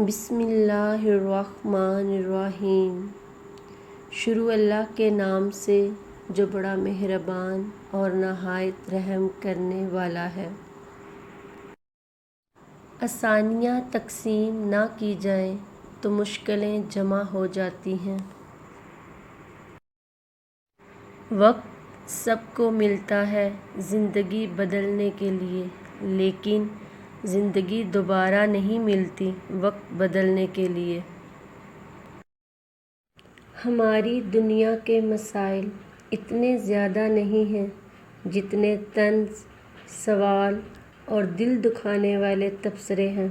بسم اللہ الرحمن الرحیم۔ شروع اللہ کے نام سے جو بڑا مہربان اور نہایت رحم کرنے والا ہے۔ آسانیاں تقسیم نہ کی جائیں تو مشکلیں جمع ہو جاتی ہیں۔ وقت سب کو ملتا ہے زندگی بدلنے کے لیے، لیکن زندگی دوبارہ نہیں ملتی وقت بدلنے کے لیے۔ ہماری دنیا کے مسائل اتنے زیادہ نہیں ہیں جتنے طنز، سوال اور دل دکھانے والے تبصرے ہیں۔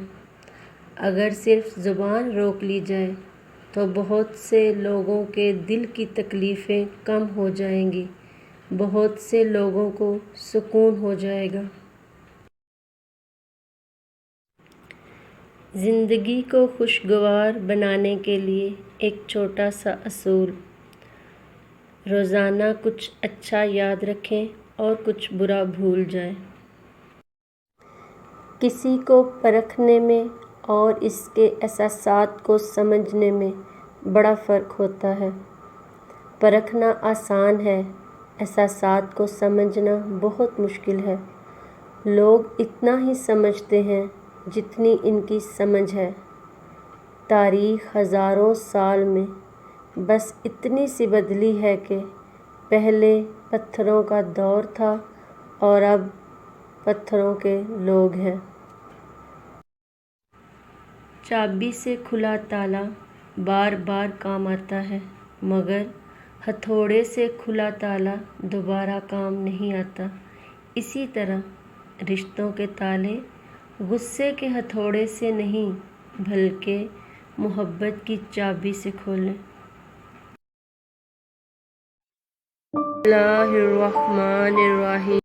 اگر صرف زبان روک لی جائے تو بہت سے لوگوں کے دل کی تکلیفیں کم ہو جائیں گی، بہت سے لوگوں کو سکون ہو جائے گا۔ زندگی کو خوشگوار بنانے کے لیے ایک چھوٹا سا اصول: روزانہ کچھ اچھا یاد رکھیں اور کچھ برا بھول جائیں۔ کسی کو پرکھنے میں اور اس کے احساسات کو سمجھنے میں بڑا فرق ہوتا ہے۔ پرکھنا آسان ہے، احساسات کو سمجھنا بہت مشکل ہے۔ لوگ اتنا ہی سمجھتے ہیں جتنی ان کی سمجھ ہے۔ تاریخ ہزاروں سال میں بس اتنی سی بدلی ہے کہ پہلے پتھروں کا دور تھا اور اب پتھروں کے لوگ ہیں۔ چابی سے کھلا تالا بار بار کام آتا ہے، مگر ہتھوڑے سے کھلا تالا دوبارہ کام نہیں آتا۔ اسی طرح رشتوں کے تالے غصے کے ہتھوڑے سے نہیں بلکہ محبت کی چابی سے کھولیں۔ بسم اللہ الرحمن الرحیم۔